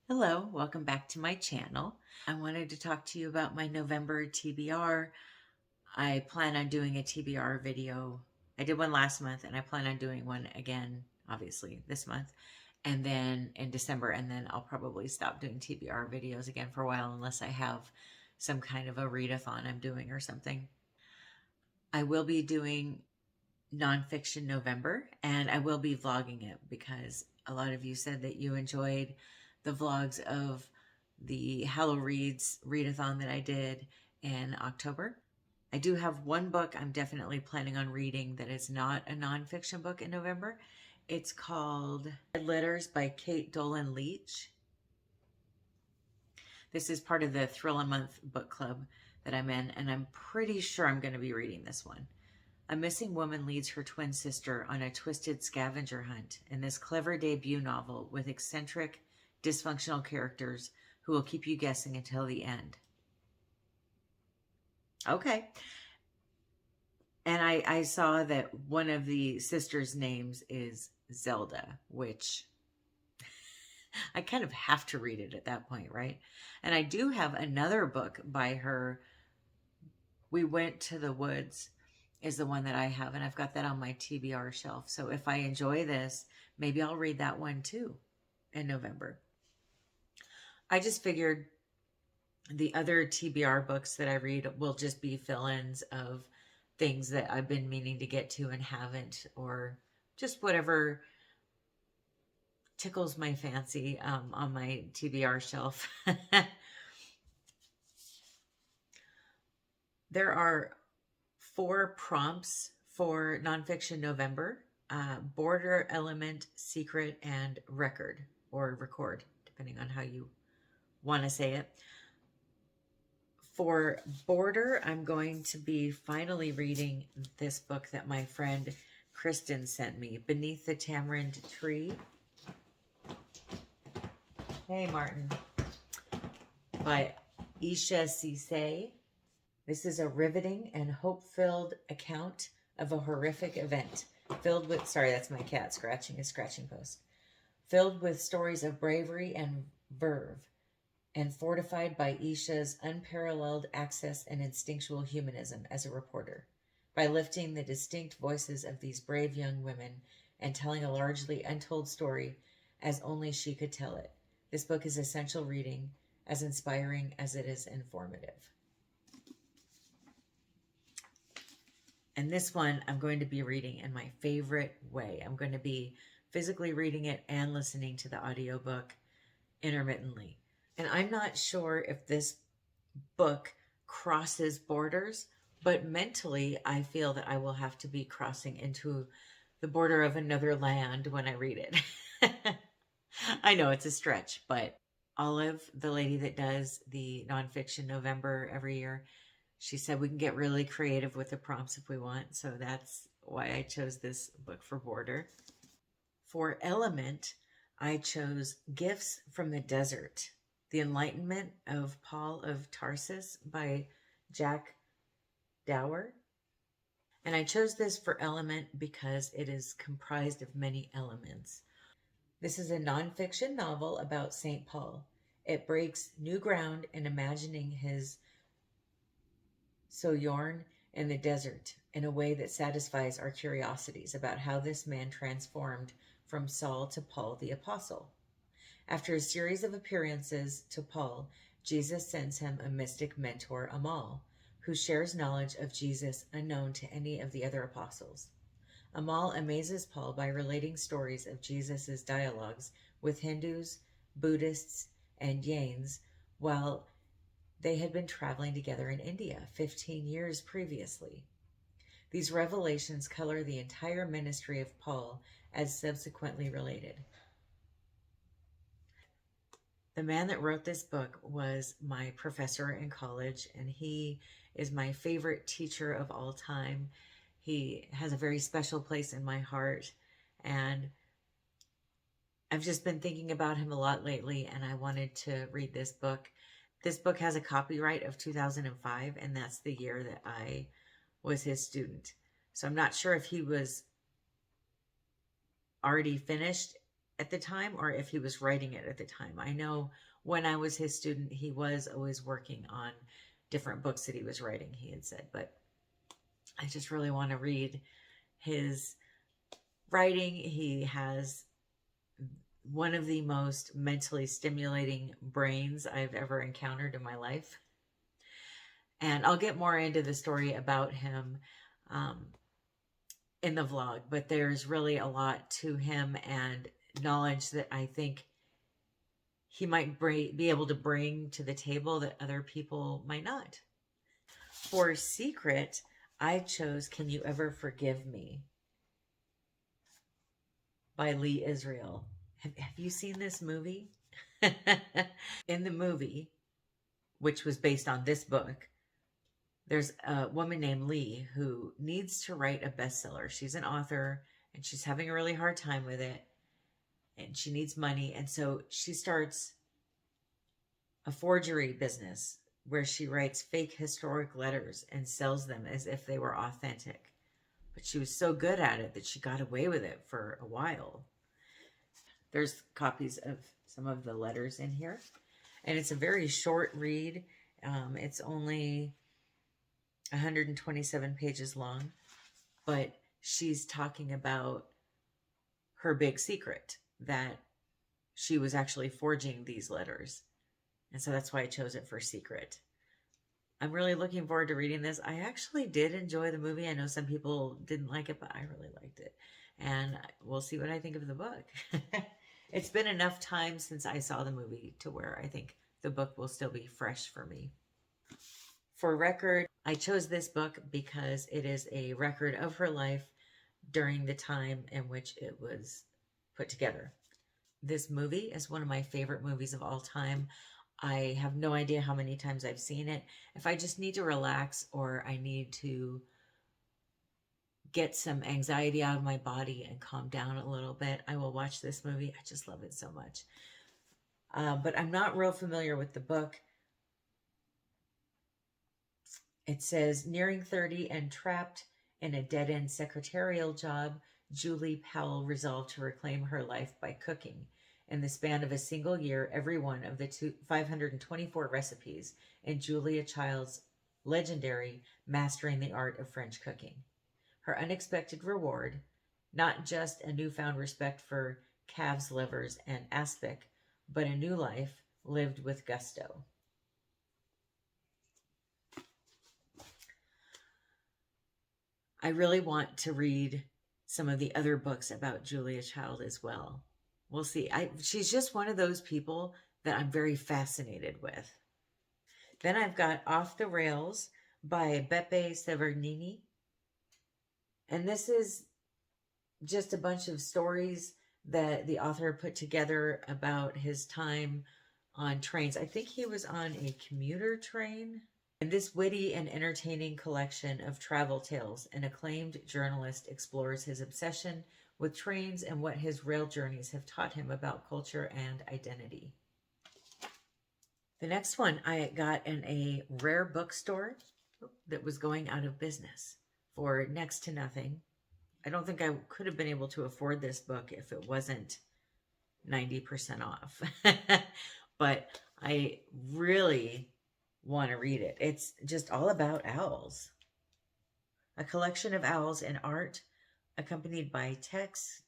Hello, welcome back to my channel. I wanted to talk to you about my November TBR. I plan on doing a TBR video. I did one last month and I plan on doing one again, obviously, this month. And then in December, and then I'll probably stop doing TBR videos again for a while unless I have some kind of a readathon I'm doing or something. I will be doing Nonfiction November, and I will be vlogging it because a lot of you said that you enjoyed the vlogs of the Hallow Reads readathon that I did in October. I do have one book I'm definitely planning on reading that is not a nonfiction book in November. It's called Letters by Caite Dolan-Leach. This is part of the Thrill a Month book club that I'm in, and I'm pretty sure I'm going to be reading this one. A missing woman leads her twin sister on a twisted scavenger hunt in this clever debut novel with eccentric, dysfunctional characters who will keep you guessing until the end. Okay. And I saw that one of the sisters' names is Zelda, which I kind of have to read it at that point, right? And I do have another book by her. We Went to the Woods is the one that I have, and I've got that on my TBR shelf. So if I enjoy this, maybe I'll read that one too in November. I just figured the other TBR books that I read will just be fill-ins of things that I've been meaning to get to and haven't, or just whatever tickles my fancy on my TBR shelf. There are 4 prompts for Nonfiction November: border, element, secret, and record, or record, depending on how you want to say it. For border, I'm going to be finally reading this book that my friend Kristen sent me, Beneath the Tamarind Tree. Hey, Martin. By Isha Sesay. This is a riveting and hope-filled account of a horrific event filled with, sorry, that's my cat scratching a scratching post, filled with stories of bravery and verve, and fortified by Isha's unparalleled access and instinctual humanism as a reporter. By lifting the distinct voices of these brave young women and telling a largely untold story as only she could tell it, this book is essential reading, as inspiring as it is informative. And this one I'm going to be reading in my favorite way. I'm going to be physically reading it and listening to the audiobook intermittently. And I'm not sure if this book crosses borders, but mentally I feel that I will have to be crossing into the border of another land when I read it. I know it's a stretch, but Olive, the lady that does the Nonfiction November every year, she said we can get really creative with the prompts if we want. So that's why I chose this book for border. For element, I chose Gifts from the Desert, The Enlightenment of Paul of Tarsus by Jack Dower. And I chose this for element because it is comprised of many elements. This is a nonfiction novel about St. Paul. It breaks new ground in imagining his sojourn in the desert in a way that satisfies our curiosities about how this man transformed from Saul to Paul the Apostle. After a series of appearances to Paul, Jesus sends him a mystic mentor, Amal, who shares knowledge of Jesus unknown to any of the other apostles. Amal amazes Paul by relating stories of Jesus' dialogues with Hindus, Buddhists, and Jains while they had been traveling together in India 15 years previously. These revelations color the entire ministry of Paul as subsequently related. The man that wrote this book was my professor in college, and he is my favorite teacher of all time. He has a very special place in my heart, and I've just been thinking about him a lot lately, and I wanted to read this book. This book has a copyright of 2005, and that's the year that I was his student. So I'm not sure if he was already finished at the time or if he was writing it at the time. I know when I was his student, he was always working on different books that he was writing, he had said, but I just really want to read his writing. He has one of the most mentally stimulating brains I've ever encountered in my life. And I'll get more into the story about him in the vlog, but there's really a lot to him and knowledge that I think he might be able to bring to the table that other people might not. For secret, I chose Can You Ever Forgive Me by Lee Israel. Have you seen this movie? In the movie, which was based on this book, there's a woman named Lee who needs to write a bestseller. She's an author and she's having a really hard time with it and she needs money. And so she starts a forgery business where she writes fake historic letters and sells them as if they were authentic. But she was so good at it that she got away with it for a while. There's copies of some of the letters in here. And it's a very short read. It's only 127 pages long, but she's talking about her big secret that she was actually forging these letters. And so that's why I chose it for secret. I'm really looking forward to reading this. I actually did enjoy the movie. I know some people didn't like it, but I really liked it. And we'll see what I think of the book. It's been enough time since I saw the movie to where I think the book will still be fresh for me. For record, I chose this book because it is a record of her life during the time in which it was put together. This movie is one of my favorite movies of all time. I have no idea how many times I've seen it. If I just need to relax or I need to get some anxiety out of my body and calm down a little bit, I will watch this movie. I just love it so much. But I'm not real familiar with the book. It says, nearing 30 and trapped in a dead-end secretarial job, Julie Powell resolved to reclaim her life by cooking. In the span of a single year, every one of the 524 recipes in Julia Child's legendary Mastering the Art of French Cooking. Her unexpected reward, not just a newfound respect for calves' livers and aspic, but a new life lived with gusto. I really want to read some of the other books about Julia Child as well. We'll see. She's just one of those people that I'm very fascinated with. Then I've got Off the Rails by Beppe Severgnini. And this is just a bunch of stories that the author put together about his time on trains. I think he was on a commuter train. In this witty and entertaining collection of travel tales, an acclaimed journalist explores his obsession with trains and what his rail journeys have taught him about culture and identity. The next one I got in a rare bookstore that was going out of business for next to nothing. I don't think I could have been able to afford this book if it wasn't 90% off. But I really want to read it. It's just all about owls. A collection of owls in art, accompanied by texts,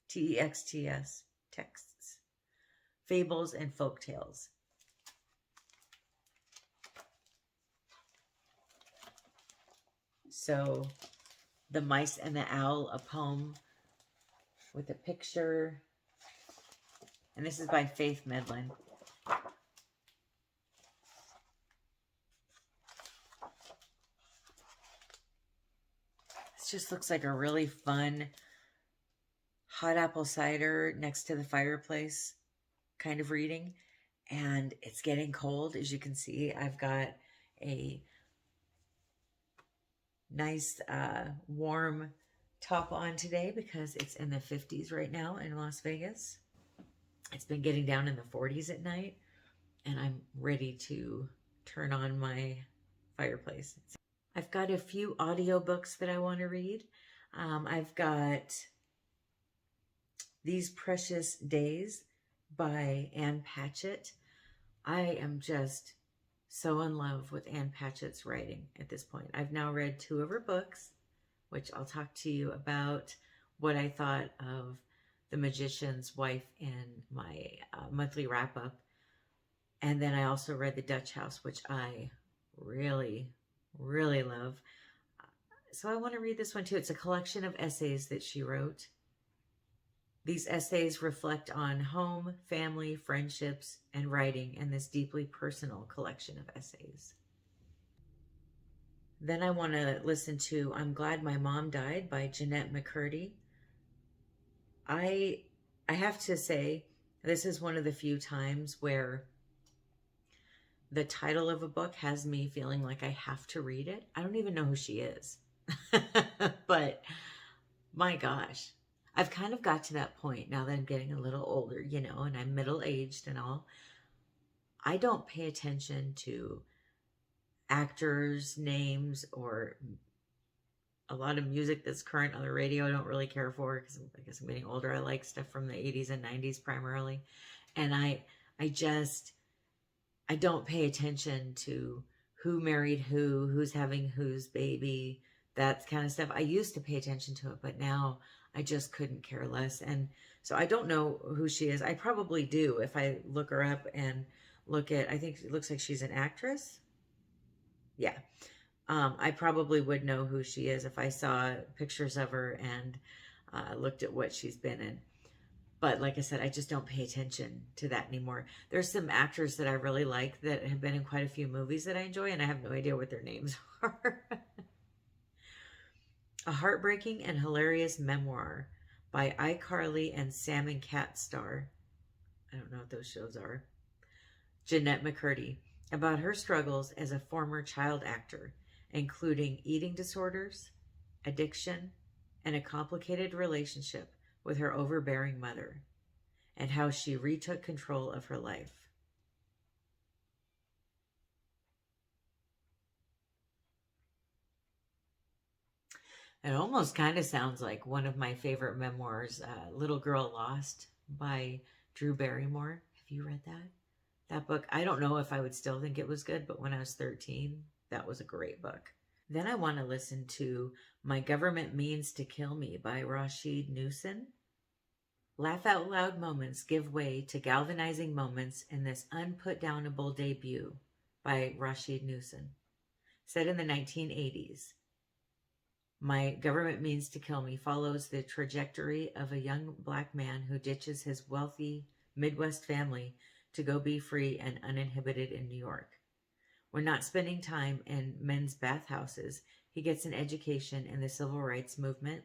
T-E-X-T-S, texts, fables, and folk tales. So, The Mice and the Owl, a poem with a picture. And this is by Faith Medlin. This just looks like a really fun hot apple cider next to the fireplace kind of reading. And it's getting cold. As you can see, I've got a nice warm top on today because it's in the 50s right now in Las Vegas. It's been getting down in the 40s at night, and I'm ready to turn on my fireplace. I've got a few audiobooks that I want to read. I've got These Precious Days by Ann Patchett. I am just so in love with Ann Patchett's writing at this point. I've now read 2 of her books, which I'll talk to you about what I thought of The Magician's Wife in my monthly wrap-up. And then I also read The Dutch House, which I really, really love. So I want to read this one too. It's a collection of essays that she wrote. These essays reflect on home, family, friendships, and writing in this deeply personal collection of essays. Then I want to listen to I'm Glad My Mom Died by Jennette McCurdy. I have to say, this is one of the few times where the title of a book has me feeling like I have to read it. I don't even know who she is. But my gosh, I've kind of got to that point now that I'm getting a little older, you know, and I'm middle-aged and all. I don't pay attention to actors' names or a lot of music that's current on the radio. I don't really care for because I guess I'm getting older. I like stuff from the 80s and 90s primarily. And I don't pay attention to who married who, who's having whose baby, that kind of stuff. I used to pay attention to it, but now I just couldn't care less. And so I don't know who she is. I probably do if I look her up and look at, I think it looks like she's an actress. Yeah. I probably would know who she is if I saw pictures of her and looked at what she's been in. But like I said, I just don't pay attention to that anymore. There's some actors that I really like that have been in quite a few movies that I enjoy, and I have no idea what their names are. A heartbreaking and hilarious memoir by iCarly and Sam and Cat star. I don't know what those shows are. Jennette McCurdy, about her struggles as a former child actor, including eating disorders, addiction, and a complicated relationship with her overbearing mother, and how she retook control of her life. It almost kind of sounds like one of my favorite memoirs, Little Girl Lost by Drew Barrymore. Have you read that? That book, I don't know if I would still think it was good, but when I was 13, that was a great book. Then I want to listen to My Government Means to Kill Me by Rasheed Newson. Laugh out loud moments give way to galvanizing moments in this unputdownable debut by Rasheed Newson. Set in the 1980s, My Government Means to Kill Me follows the trajectory of a young black man who ditches his wealthy Midwest family to go be free and uninhibited in New York. When not spending time in men's bathhouses, he gets an education in the civil rights movement,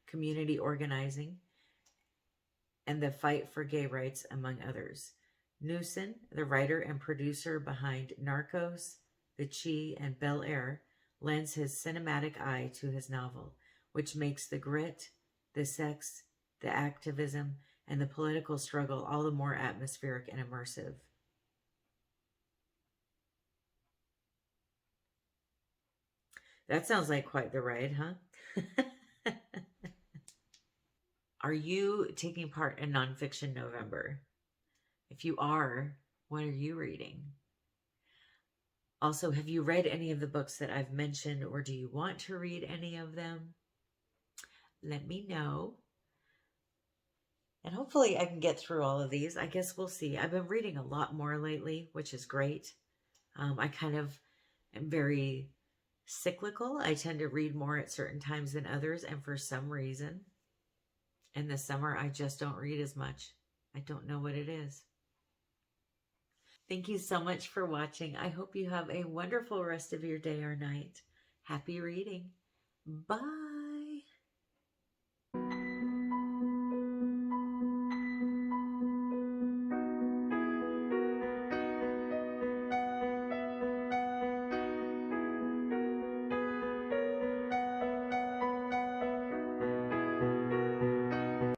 community organizing, and the fight for gay rights, among others. Newson, the writer and producer behind Narcos, The Chi, and Bel Air, lends his cinematic eye to his novel, which makes the grit, the sex, the activism, and the political struggle all the more atmospheric and immersive. That sounds like quite the ride, huh? Are you taking part in Nonfiction November? If you are, what are you reading? Also, have you read any of the books that I've mentioned, or do you want to read any of them? Let me know. And hopefully I can get through all of these. I guess we'll see. I've been reading a lot more lately, which is great. I kind of am very cyclical. I tend to read more at certain times than others, and for some reason, in the summer, I just don't read as much. I don't know what it is. Thank you so much for watching. I hope you have a wonderful rest of your day or night. Happy reading. Bye.